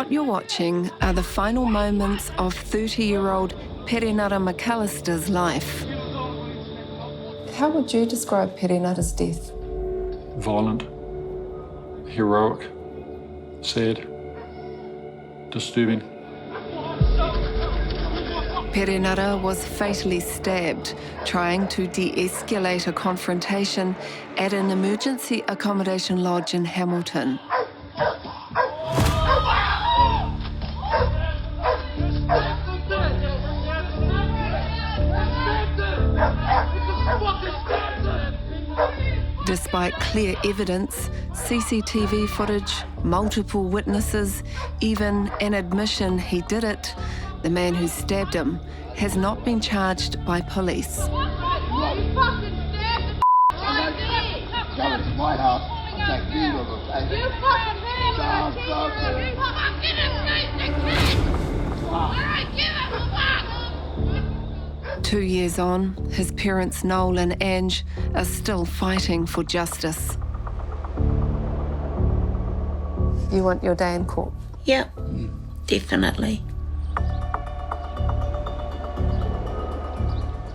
What you're watching are the final moments of 30-year-old Perenara McAllister's life. How would you describe Perenara's death? Violent, heroic, sad, disturbing. Perenara was fatally stabbed, trying to de-escalate a confrontation at an emergency accommodation lodge in Hamilton. Despite clear evidence, CCTV footage, multiple witnesses, even an admission he did it, the man who stabbed him has not been charged by police. Two years on, his parents Noel and Ange are still fighting for justice. You want your day in court? Yeah, definitely.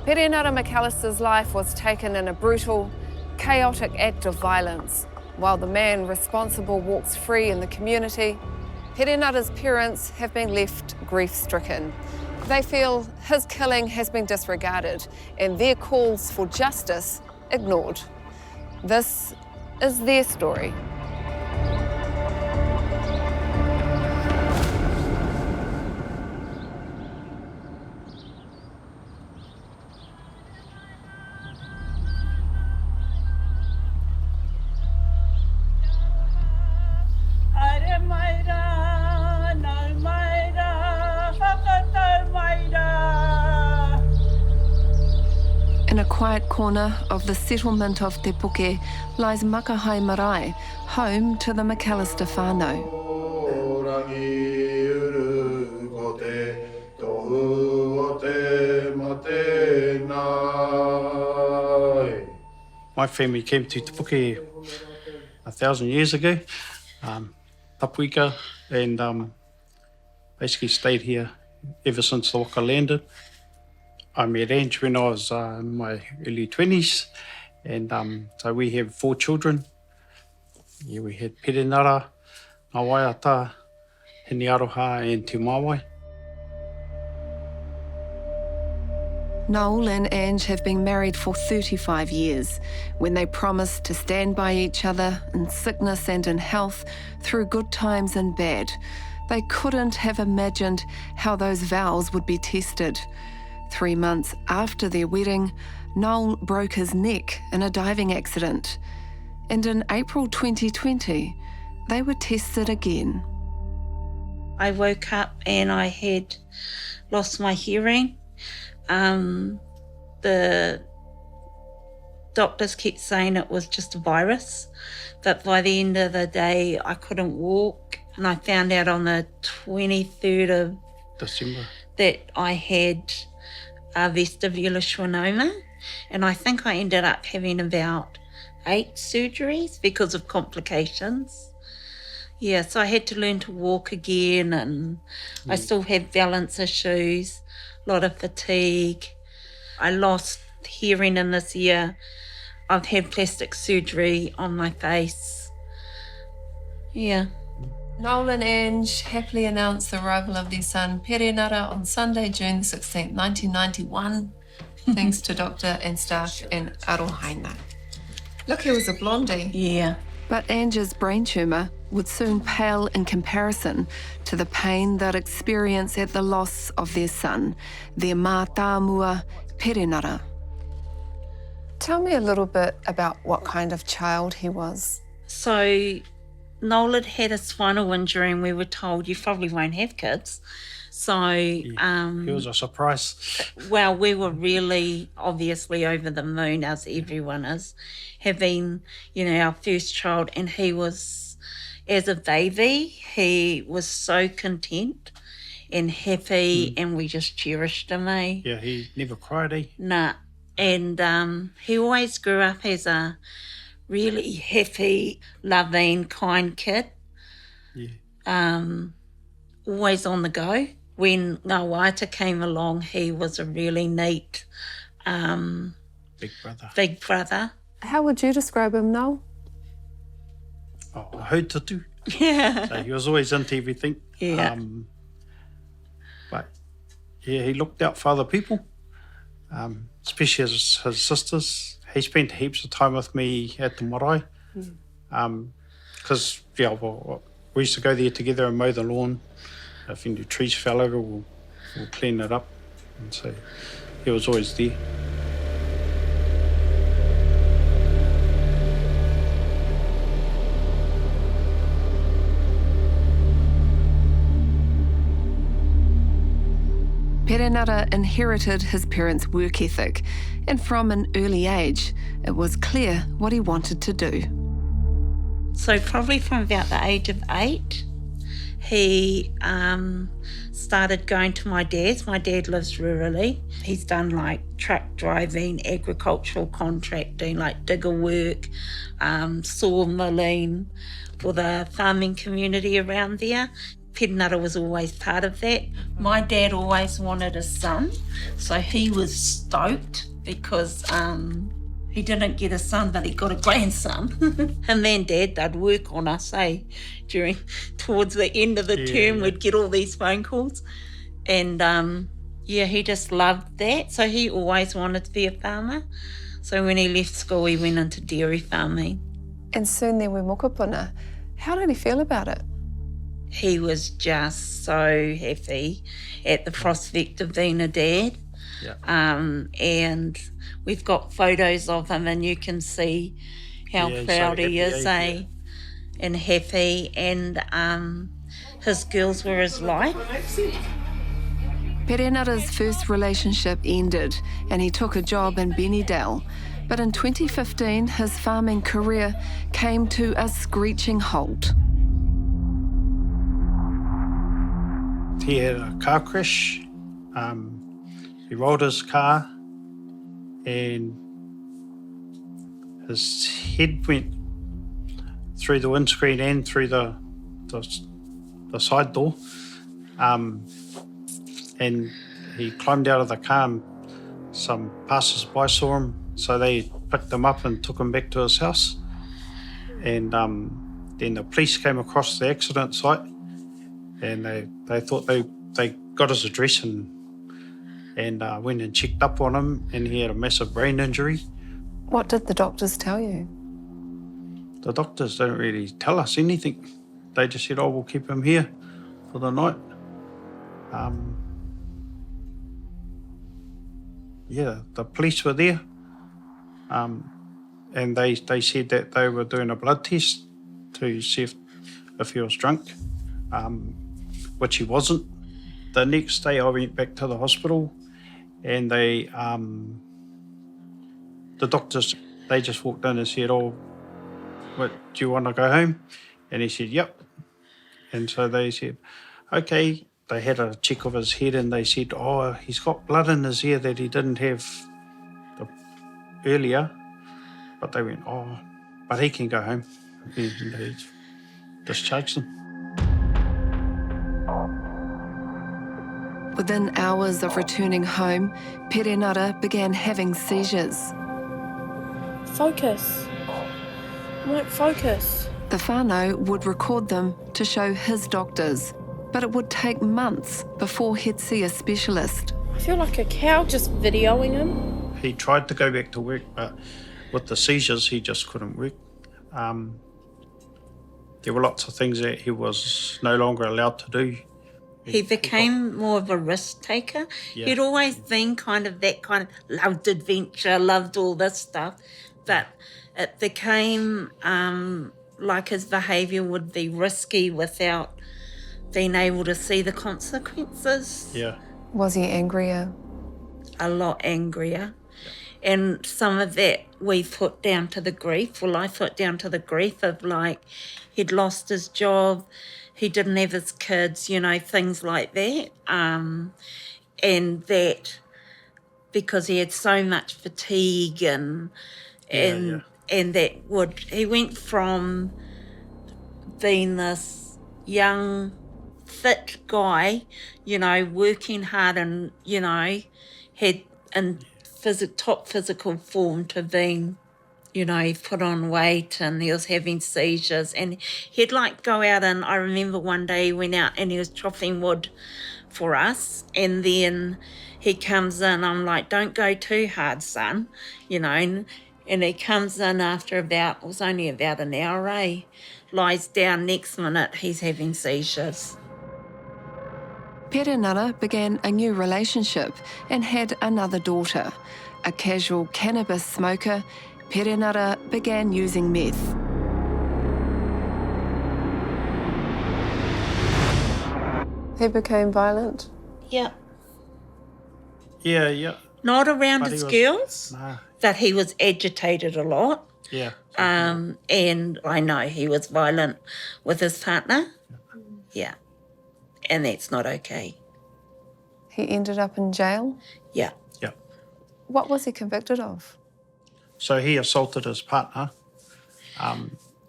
Perenara McAllister's life was taken in a brutal, chaotic act of violence. While the man responsible walks free in the community, Perenara's parents have been left grief-stricken. They feel his killing has been disregarded and their calls for justice ignored. This is their story. In a quiet corner of the settlement of Te Puke lies Māngai marae, home to the McAllister whānau. My family came to Te Puke 1,000 years ago, tapuika, and basically stayed here ever since the waka landed. I met Ange when I was in my early 20s, and so we have 4 children. Yeah, we had Perenara, Ngā Waiata, Hini Aroha and Te Māwai. Noel and Ange have been married for 35 years, when they promised to stand by each other in sickness and in health, through good times and bad. They couldn't have imagined how those vows would be tested. 3 months after their wedding, Noel broke his neck in a diving accident. And in April 2020, they were tested again. I woke up and I had lost my hearing. The doctors kept saying it was just a virus, but by the end of the day, I couldn't walk. And I found out on the 23rd of December that I had vestibular schwannoma, and I think I ended up having about 8 surgeries because of complications. Yeah, so I had to learn to walk again, and I still have balance issues, a lot of fatigue. I lost hearing in this year. I've had plastic surgery on my face. Yeah. Noel and Ange happily announced the arrival of their son Perenara on Sunday, June 16, 1991, thanks to doctor and staff in Arohaina. Look, he was a blondie. Yeah. But Ange's brain tumour would soon pale in comparison to the pain they'd experience at the loss of their son, their mātāmua Perenara. Tell me a little bit about what kind of child he was. So Noel had a spinal injury and we were told you probably won't have kids. So it was a surprise. well, we were really obviously over the moon, as everyone is, having, our first child, and he was, as a baby, he was so content and happy, and we just cherished him, eh? Yeah, he never cried, eh? Nah. And he always grew up as a really happy, loving, kind kid. Yeah. always on the go. When Ngā Waiata came along, he was a really neat big brother. How would you describe him, Noel? Oh, hautatu. Yeah. So he was always into everything. Yeah. But yeah, he looked out for other people, especially his sisters. He spent heaps of time with me at the marae. Because, we used to go there together and mow the lawn. If any trees fell over, we'll clean it up. And so he was always there. Perenara inherited his parents' work ethic, and from an early age, it was clear what he wanted to do. So probably from about the age of 8, he started going to my dad's. My dad lives rurally. He's done like truck driving, agricultural contracting, like digger work, sawmilling for the farming community around there. Perenara was always part of that. My dad always wanted a son, so he was stoked because he didn't get a son, but he got a grandson. Him and Dad, they'd work on us, towards the end of the term, we'd get all these phone calls. And he just loved that. So he always wanted to be a farmer. So when he left school, he went into dairy farming. And soon there were mokopuna. How did he feel about it? He was just so happy at the prospect of being a dad. Yeah. And we've got photos of him and you can see how proud he is, and happy. And his girls were his life. Perenara's first relationship ended and he took a job in Benidell. But in 2015, his farming career came to a screeching halt. He had a car crash. He rolled his car and his head went through the windscreen and through the side door. And he climbed out of the car and some passers-by saw him, so they picked him up and took him back to his house. And then the police came across the accident site and they thought they got his address and went and checked up on him, and he had a massive brain injury. What did the doctors tell you? The doctors didn't really tell us anything. They just said, we'll keep him here for the night. The police were there, and they said that they were doing a blood test to see if he was drunk, which he wasn't. The next day I went back to the hospital and the doctors, they just walked in and said, do you want to go home? And he said, yep. And so they said, okay. They had a check of his head and they said, he's got blood in his ear that he didn't have earlier. But they went, but he can go home. And they discharged him. Within hours of returning home, Perenara began having seizures. Focus. Mike, focus. The whānau would record them to show his doctors, but it would take months before he'd see a specialist. I feel like a cow just videoing him. He tried to go back to work, but with the seizures, he just couldn't work. There were lots of things that he was no longer allowed to do. He became more of a risk taker. Yeah. He'd always been loved adventure, loved all this stuff, but it became like his behaviour would be risky without being able to see the consequences. Yeah. Was he angrier? A lot angrier. Yeah. And some of that we put down to the grief. Well, I put down to the grief of he'd lost his job, he didn't have his kids, things like that. And that because he had so much fatigue and that he went from being this young fit guy, you know, working hard and, you know, had in top physical form to being, you know, he put on weight and he was having seizures, and he'd like go out, and I remember one day he went out and he was chopping wood for us, and then he comes in, I'm like, don't go too hard, son, you know, and he comes in after it was only about an hour, lies down, next minute he's having seizures. Perenara began a new relationship and had another daughter. A casual cannabis smoker, Perenara began using meth. He became violent. Yeah. Yeah. Not around But his he was- girls, Nah, but he was agitated a lot. yeah. And I know he was violent with his partner. Yeah. And that's not okay. He ended up in jail. Yeah. Yeah. What was he convicted of? So he assaulted his partner.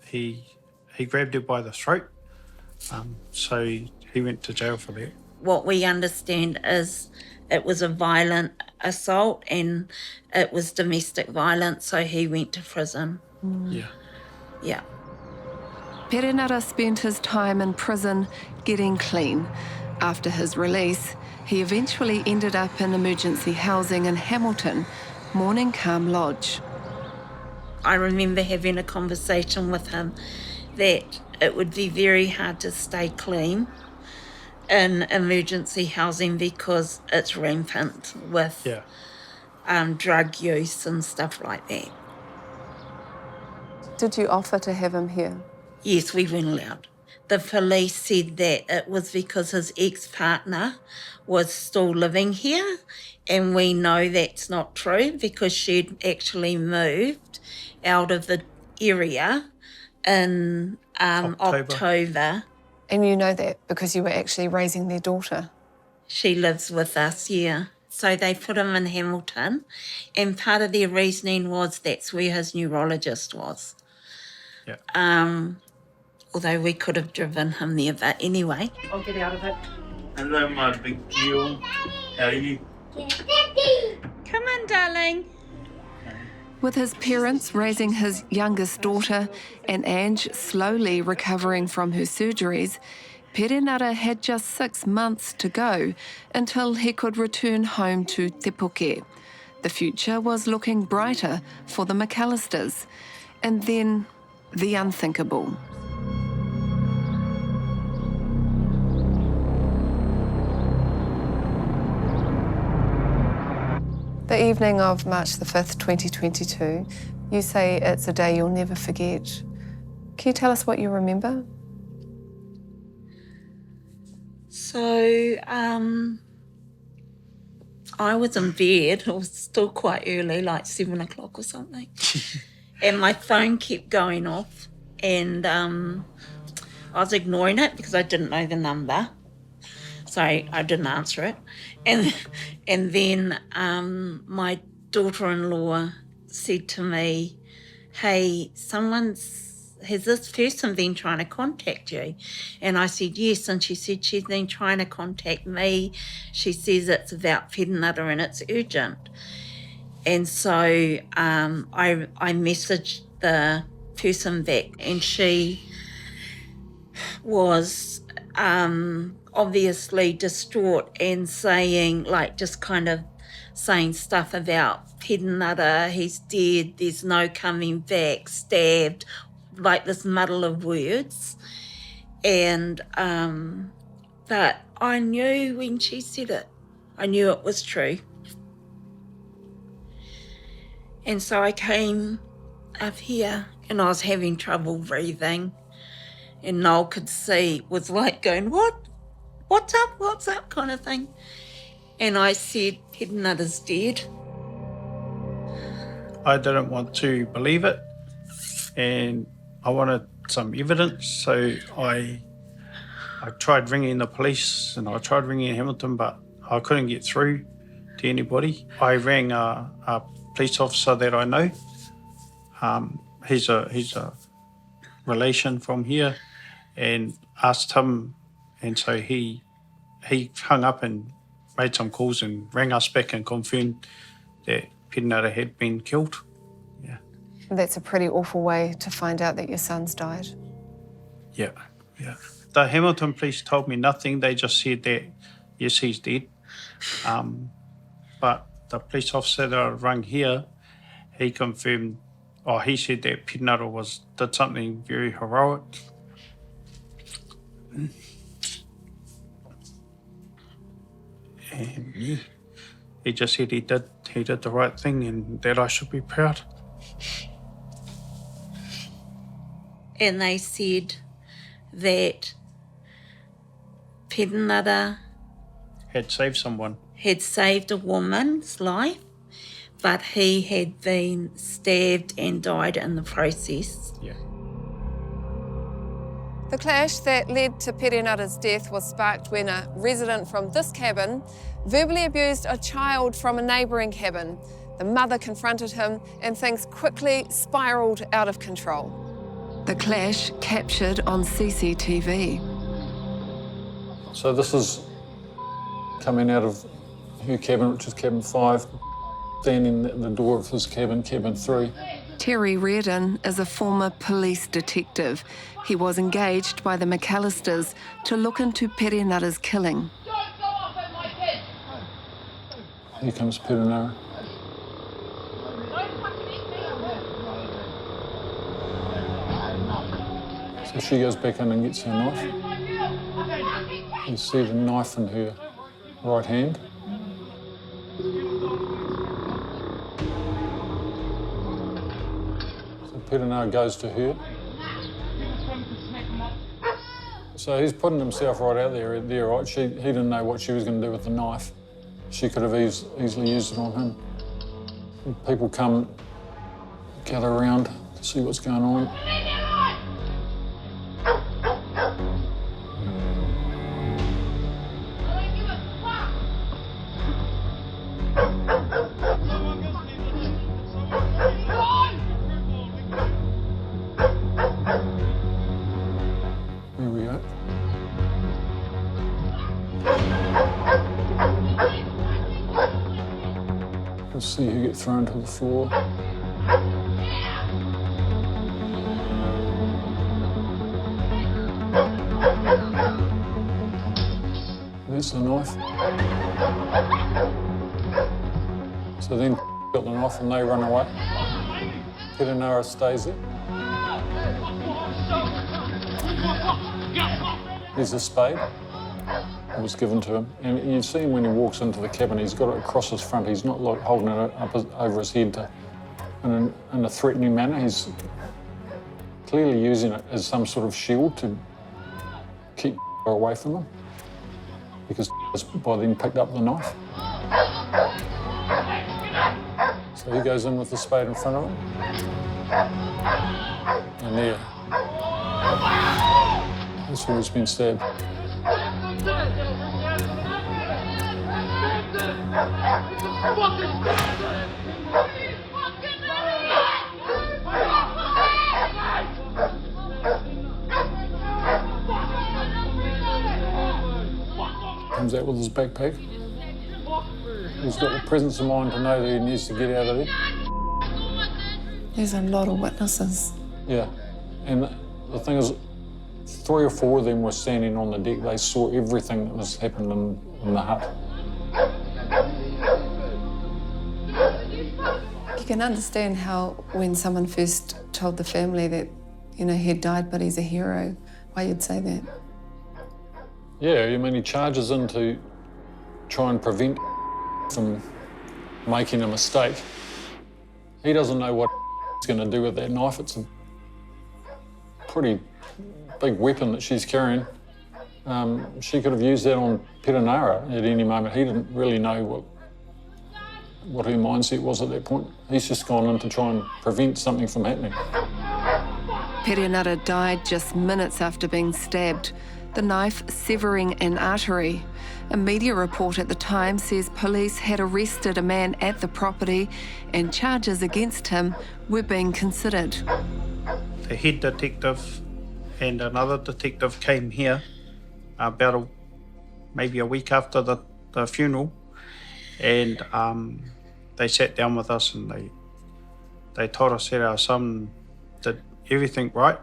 He grabbed her by the throat. So he went to jail for that. What we understand is it was a violent assault and it was domestic violence, so he went to prison. Yeah. Yeah. Perenara spent his time in prison getting clean. After his release, he eventually ended up in emergency housing in Hamilton, Morning Calm Lodge. I remember having a conversation with him that it would be very hard to stay clean in emergency housing because it's rampant with Yeah. drug use and stuff like that. Did you offer to have him here? Yes, we weren't allowed. The police said that it was because his ex-partner was still living here, and we know that's not true because she'd actually moved out of the area in October. And you know that because you were actually raising their daughter. She lives with us, yeah. So they put him in Hamilton, and part of their reasoning was that's where his neurologist was. Yeah. Although we could have driven him there, but anyway. I'll get out of it. Hello, my big deal. How are you? Come on, darling. With his parents raising his youngest daughter and Ange slowly recovering from her surgeries, Perenara had just 6 months to go until he could return home to Te Puke. The future was looking brighter for the McAllisters. And then the unthinkable. The evening of March the 5th, 2022, you say it's a day you'll never forget. Can you tell us what you remember? So, I was in bed. It was still quite early, like 7 o'clock or something. And my phone kept going off, and I was ignoring it because I didn't know the number. So I didn't answer it. And then my daughter-in-law said to me, hey, has this person been trying to contact you? And I said, yes. And she said, she's been trying to contact me. She says it's about Perenara and it's urgent. And so I messaged the person back, and she was obviously distraught and saying, like, just kind of saying stuff about Perenara, he's dead, there's no coming back, stabbed, like this muddle of words. And but I knew when she said it, I knew it was true. And so I came up here and I was having trouble breathing, and Noel could see, was like going, what's up kind of thing. And I said, Perenara's dead. I didn't want to believe it, and I wanted some evidence, so I tried ringing the police and I tried ringing Hamilton, but I couldn't get through to anybody. I rang a police officer that I know. He's a relation from here, and asked him And so he hung up and made some calls and rang us back and confirmed that Perenara had been killed. Yeah. That's a pretty awful way to find out that your son's died. Yeah, yeah. The Hamilton police told me nothing. They just said that, yes, he's dead. But the police officer that I rang here, he confirmed, he said that Perenara did something very heroic. And yeah, he just said he did the right thing and that I should be proud. And they said that Perenara Had saved someone. had saved a woman's life, but he had been stabbed and died in the process. Yeah. The clash that led to Perenara's death was sparked when a resident from this cabin verbally abused a child from a neighbouring cabin. The mother confronted him and things quickly spiralled out of control. The clash captured on CCTV. So this is coming out of her cabin, which is cabin 5, standing at the door of his cabin, cabin 3. Terry Reardon is a former police detective. He was engaged by the McAllisters to look into Perenara's killing. Here comes Perenara. So she goes back in and gets her knife. You see the knife in her right hand. So Perenara goes to her. So he's putting himself right out there, right? He didn't know what she was going to do with the knife. She could have easily used it on him. People come, gather around to see what's going on. Here we go. You'll see her get thrown to the floor. There's the knife. So then got the knife and they run away. Perenara stays there. There's a spade. It was given to him. And you see him when he walks into the cabin, he's got it across his front. He's not like holding it up over his head in a threatening manner. He's clearly using it as some sort of shield to keep away from him, because by then picked up the knife. So he goes in with the spade in front of him. And there. That's where he's been stabbed. Comes out with his backpack. He's got the presence of mind to know that he needs to get out of there. There's a lot of witnesses. Yeah, and the thing is, 3 or 4 of them were standing on the deck. They saw everything that was happening in the hut. You can understand how when someone first told the family that, he had died but he's a hero, why you'd say that. Yeah, I mean, he charges in to try and prevent from making a mistake. He doesn't know what he's going to do with that knife. It's a pretty big weapon that she's carrying. She could have used that on Perenara at any moment. He didn't really know what her mindset was at that point. He's just gone in to try and prevent something from happening. Perenara died just minutes after being stabbed, the knife severing an artery. A media report at the time says police had arrested a man at the property and charges against him were being considered. The head detective and another detective came here about maybe a week after the funeral, and they sat down with us and they told us that our son did everything right,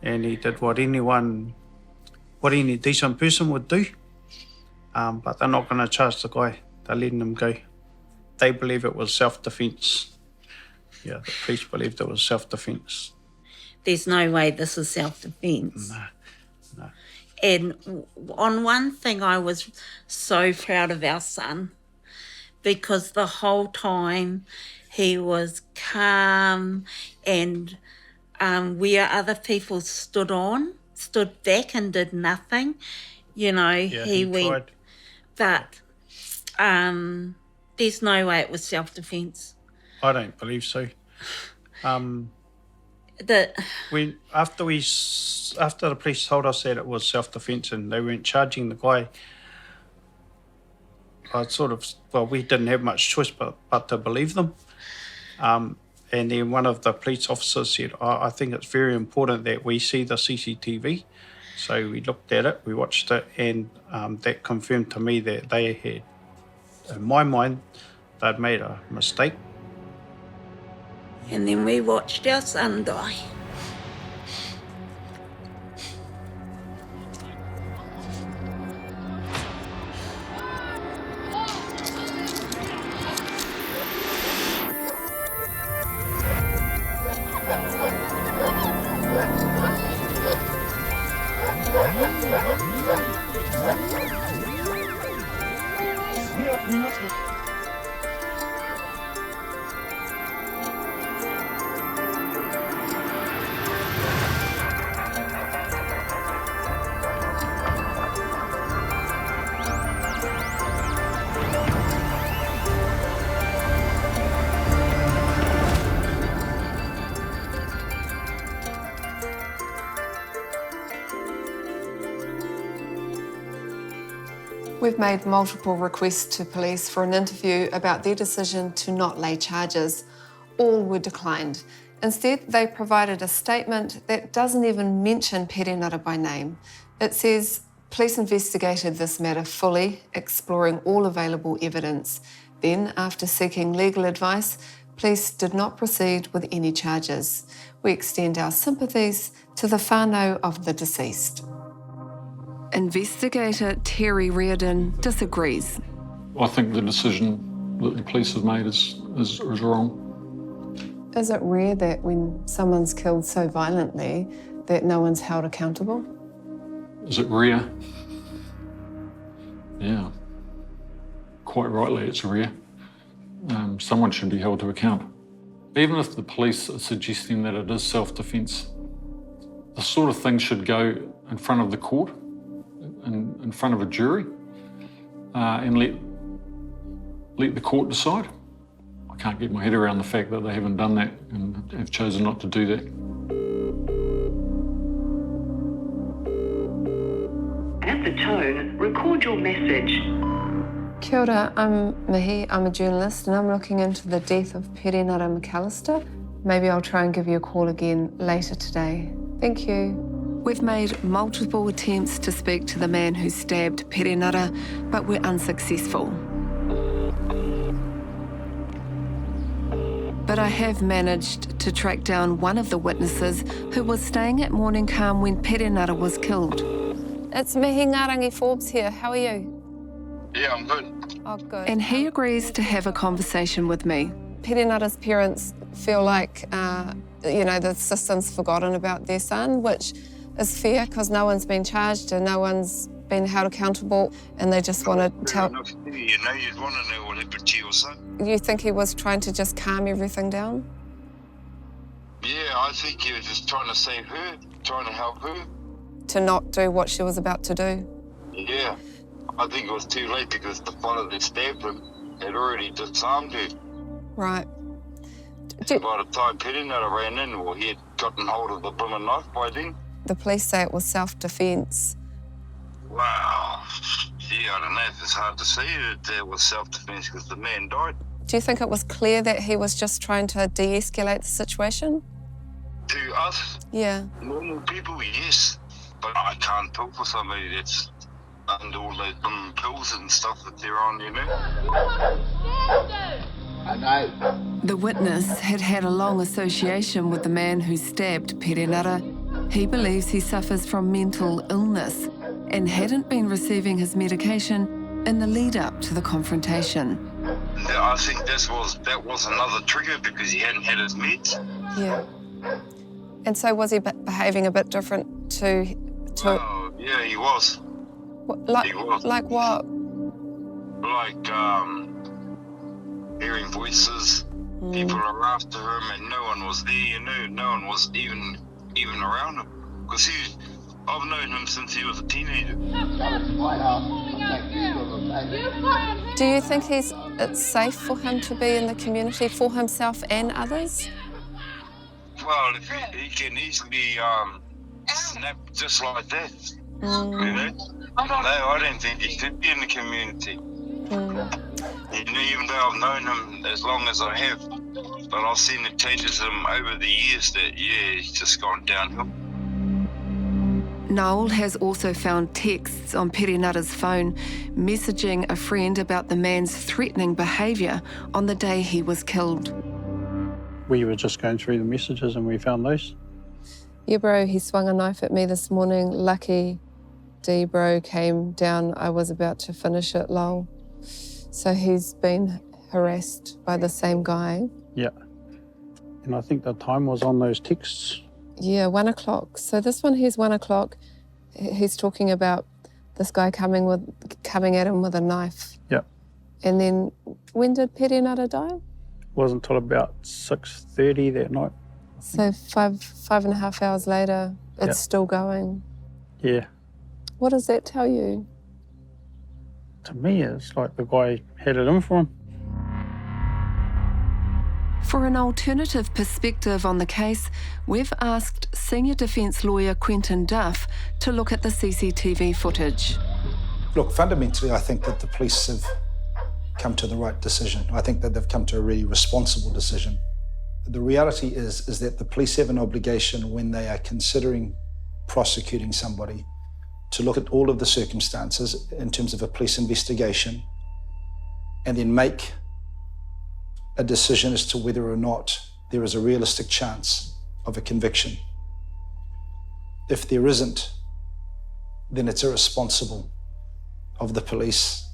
and he did what any decent person would do. But they're not going to charge the guy. They're letting him go. They believe it was self-defence. Yeah, the police believed it was self-defence. There's no way this is self-defence. No. And on one thing, I was so proud of our son, because the whole time he was calm, and where other people stood back and did nothing, he went. Tried. But there's no way it was self-defence. I don't believe so. After the police told us that it was self-defence and they weren't charging the guy, we didn't have much choice but to believe them. And then one of the police officers said, I think it's very important that we see the CCTV. So we looked at it, we watched it, and that confirmed to me that they had, in my mind, they'd made a mistake. And then we watched our son die. We've made multiple requests to police for an interview about their decision to not lay charges. All were declined. Instead, they provided a statement that doesn't even mention Perenara by name. It says, police investigated this matter fully, exploring all available evidence. Then, after seeking legal advice, police did not proceed with any charges. We extend our sympathies to the whānau of the deceased. Investigator Terry Reardon disagrees. I think the decision that the police have made is wrong. Is it rare that when someone's killed so violently that no one's held accountable? Is it rare? Yeah. Quite rightly, it's rare. Someone should be held to account. Even if the police are suggesting that it is self-defence, the sort of thing should go in front of the court, in front of a jury, and let the court decide. I can't get my head around the fact that they haven't done that and have chosen not to do that. At the tone, record your message. Kia ora, I'm Mihi, I'm a journalist and I'm looking into the death of Perenara McAllister. Maybe I'll try and give you a call again later today. Thank you. We've made multiple attempts to speak to the man who stabbed Perenara, but we're unsuccessful. But I have managed to track down one of the witnesses who was staying at Morning Calm when Perenara was killed. It's Mihi Ngarangi Forbes here. How are you? Yeah, I'm good. Oh, good. And he agrees to have a conversation with me. Perenara's parents feel like, the system's forgotten about their son, which is fair because no one's been charged and no one's been held accountable, and they just want to tell... You'd want to know what happened to your son. You think he was trying to just calm everything down? Yeah, I think he was just trying to save her, trying to help her. To not do what she was about to do? Yeah, I think it was too late because the fellow that stabbed him had already disarmed her. Right. By the time Perenara ran in, he had gotten hold of the blooming knife by then. The police say it was self-defence. Wow. Yeah, I don't know if it's hard to say that it was self-defence because the man died. Do you think it was clear that he was just trying to de-escalate the situation? To us? Yeah. Normal people, yes. But I can't talk for somebody that's under all those pills and stuff that they're on, you know. The witness had had a long association with the man who stabbed Perenara. He believes he suffers from mental illness and hadn't been receiving his medication in the lead up to the confrontation. I think that was another trigger because he hadn't had his meds. Yeah. And so was he behaving a bit different to Oh, yeah, he was. like, He was. like what? Like hearing voices, people are after him, and no one was there. You know, no one was even around him because I've known him since he was a teenager. Do you think it's safe for him to be in the community for himself and others? Well, if he can easily snap just like that, you know. No, I don't think he should be in the community. You know, even though I've known him as long as I have, but I've seen the changes in him over the years that, yeah, he's just gone downhill. Noel has also found texts on Perenara's phone messaging a friend about the man's threatening behaviour on the day he was killed. We were just going through the messages and we found those. Yeah, bro, he swung a knife at me this morning. Lucky D, bro, came down. I was about to finish it, lol. So he's been harassed by the same guy. Yeah. And I think the time was on those texts. Yeah, 1 o'clock. So this one here's 1 o'clock. He's talking about this guy coming at him with a knife. Yeah. And then when did Perenara die? Wasn't until about 6:30 that night. So five and a half hours later, it's still going. Yeah. What does that tell you? To me, it's like the guy had it in for him. For an alternative perspective on the case, we've asked senior defence lawyer Quentin Duff to look at the CCTV footage. Look, fundamentally, I think that the police have come to the right decision. I think that they've come to a really responsible decision. The reality is that the police have an obligation when they are considering prosecuting somebody to look at all of the circumstances in terms of a police investigation and then make a decision as to whether or not there is a realistic chance of a conviction. If there isn't, then it's irresponsible of the police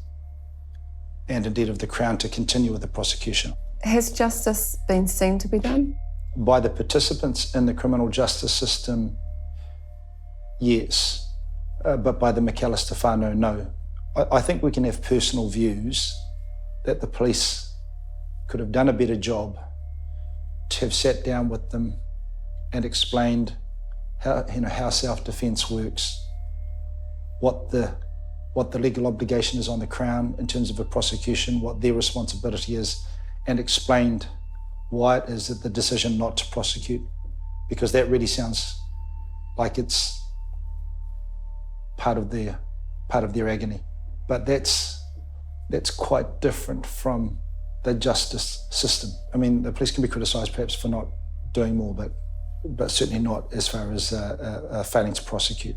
and indeed of the Crown to continue with the prosecution. Has justice been seen to be done? By the participants in the criminal justice system, yes, but by the McAllister whānau, no. I think we can have personal views that the police could have done a better job to have sat down with them and explained how self-defence works, what the legal obligation is on the Crown in terms of a prosecution, what their responsibility is, and explained why it is that the decision not to prosecute, because that really sounds like it's part of their agony. But that's quite different from the justice system. I mean, the police can be criticised perhaps for not doing more, but certainly not as far as failing to prosecute.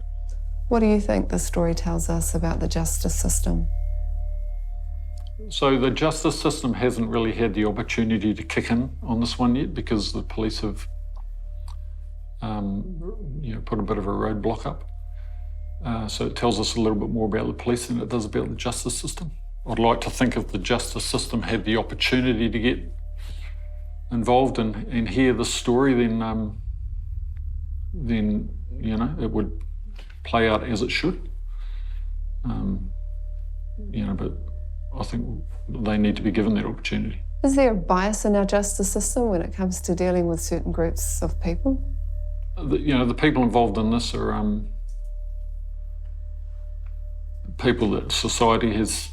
What do you think the story tells us about the justice system? So the justice system hasn't really had the opportunity to kick in on this one yet because the police have put a bit of a roadblock up. So it tells us a little bit more about the police than it does about the justice system. I'd like to think if the justice system had the opportunity to get involved and hear the story, then it would play out as it should. But I think they need to be given that opportunity. Is there a bias in our justice system when it comes to dealing with certain groups of people? The people involved in this are people that society has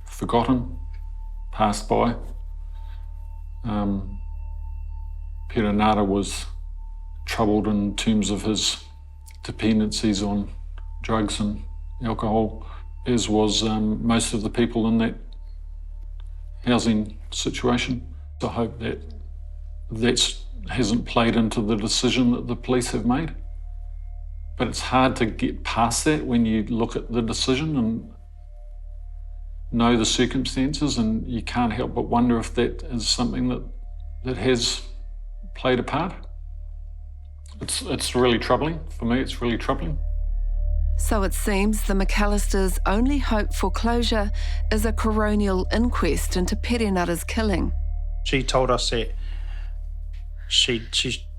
forgotten, passed by. Perenara was troubled in terms of his dependencies on drugs and alcohol, as was most of the people in that housing situation. I hope that hasn't played into the decision that the police have made, But it's hard to get past that when you look at the decision and know the circumstances, and you can't help but wonder if that is something that has played a part. It's really troubling. For me, it's really troubling. So it seems the McAllisters' only hope for closure is a coronial inquest into Perenara's killing. She told us that she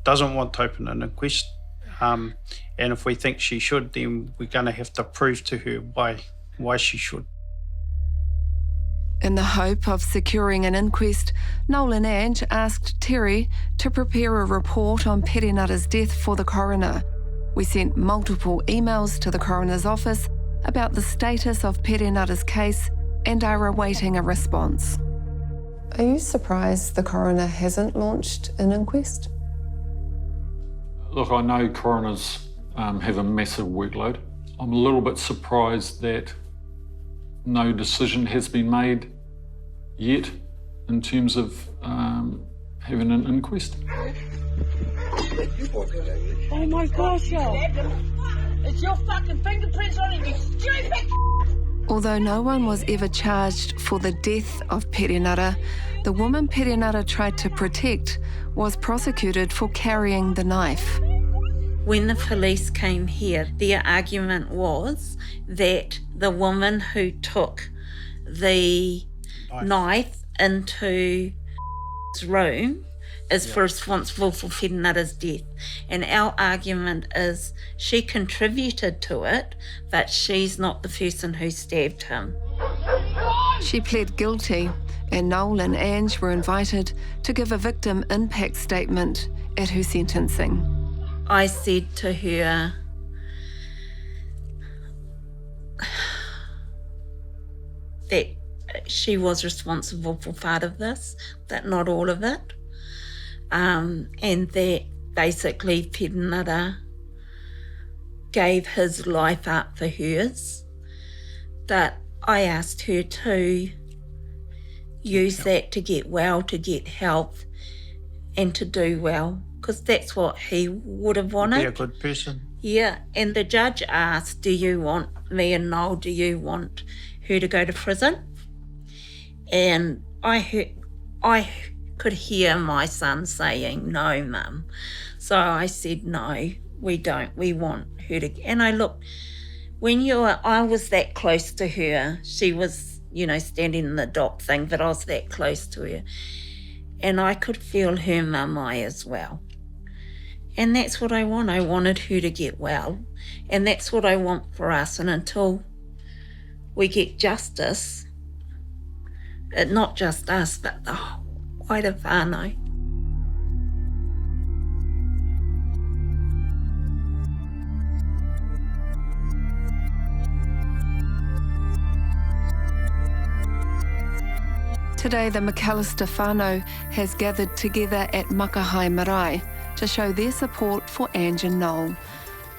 doesn't want to open an inquest, and if we think she should, then we're going to have to prove to her why she should. In the hope of securing an inquest, Noel and Ange asked Terry to prepare a report on Perenara's death for the coroner. We sent multiple emails to the coroner's office about the status of Perenara's case and are awaiting a response. Are you surprised the coroner hasn't launched an inquest? Look, I know coroners have a massive workload. I'm a little bit surprised that no decision has been made yet in terms of having an inquest. Oh my gosh, yo. It's your fucking fingerprints on it, you stupid! Although no one was ever charged for the death of Perenara, the woman Perenara tried to protect was prosecuted for carrying the knife. When the police came here, their argument was that the woman who took the knife into his room is responsible for Perenara's death. And our argument is she contributed to it, but she's not the person who stabbed him. She pled guilty, and Noel and Ange were invited to give a victim impact statement at her sentencing. I said to her, that she was responsible for part of this, but not all of it. And that basically Perenara gave his life up for hers. But I asked her to use that to get well, to get health, and to do well, because that's what he would have wanted. Be a good person. Yeah, and the judge asked, do you want me and Noel, do you want her to go to prison? And I could hear my son saying, no, Mum. So I said, no, we don't. We want her to. And I looked, I was that close to her. She was, standing in the dock thing, but I was that close to her. And I could feel her mamai as well. And that's what I want. I wanted her to get well. And that's what I want for us. And until we get justice, not just us, but the wider whānau. Today, the McAllister whānau has gathered together at Māngai marae to show their support for Ange and Noel.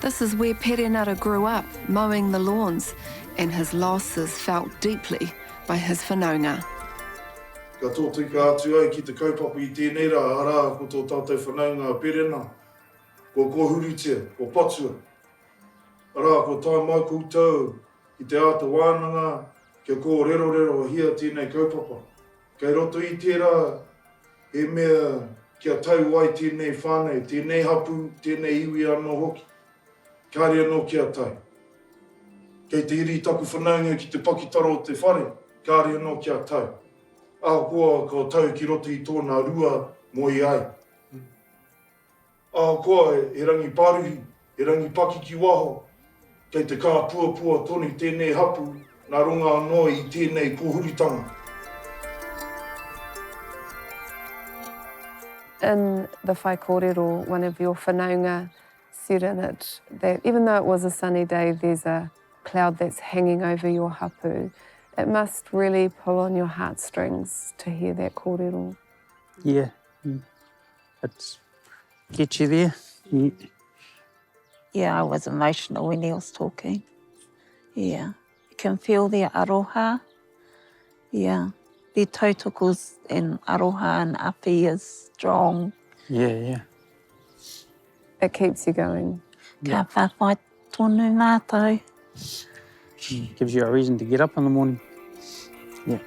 This is where Perenara grew up, mowing the lawns, and his loss is felt deeply by his whanaunga. Ka tō tika atu ai ki te kaupapa I tēnei rā, arā ko tō tātou whanaunga Perena, ko Kohurutia, ko Patua. Arā ko tai mai koutou I te ata wānanga, kia ko rero hia tēnei kaupapa. Kei roto I tērā, he mea kia tau ai tēnei whānau, tēnei hapu, tēnei iwi anō hoki. Kāre anō kia tai. Kei te iri taku whanaunga ki te pakitaro o te whare, kāre anō kia tai. Ahakoa ka tau ki roto I tōna rua mo I ai. Ahakoa he rangi paruhi, he rangi paki ki waho, kei te kā pua toni tēnei hapu, nā runga anō I tēnei kōhuritanga. In the whai kōrero, one of your whanaunga said in it that even though it was a sunny day, there's a cloud that's hanging over your hapu. It must really pull on your heartstrings to hear that kōrero. Yeah, it's get you there. Yeah, I was emotional when he was talking. Yeah, you can feel their aroha. Yeah, their tautokos and aroha and api is strong. Yeah. It keeps you going. Ka whawhai Tonu mātou. Gives you a reason to get up in the morning. Yeah.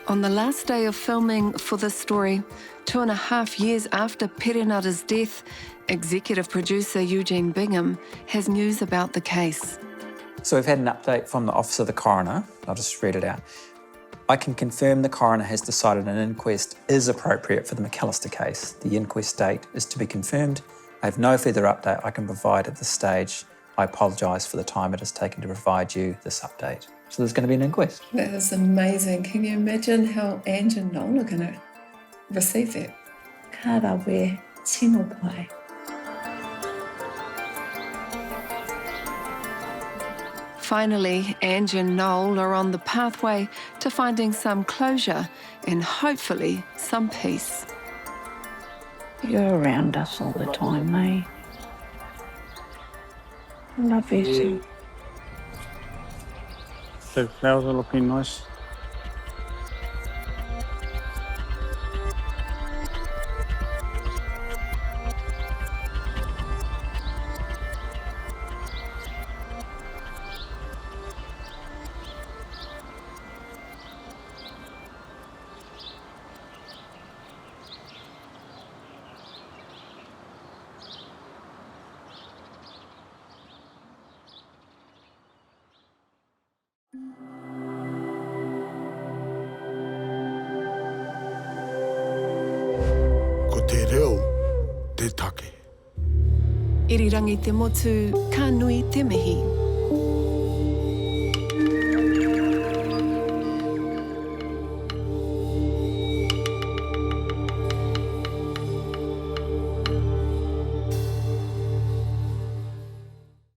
On the last day of filming for this story, 2.5 years after Perenara's death, executive producer Eugene Bingham has news about the case. So we've had an update from the Office of the Coroner. I'll just read it out. I can confirm the coroner has decided an inquest is appropriate for the McAllister case. The inquest date is to be confirmed. I have no further update I can provide at this stage. I apologise for the time it has taken to provide you this update. So there's going to be an inquest. That is amazing. Can you imagine how Ange and Noel are going to receive that? Ka rawe, tino pai. Finally, Ange and Noel are on the pathway to finding some closure and hopefully some peace. You're around us all the time, eh? I love you too. The flowers are looking nice. Ko te reo, te take. Irirangi te motu, ka nui te mihi.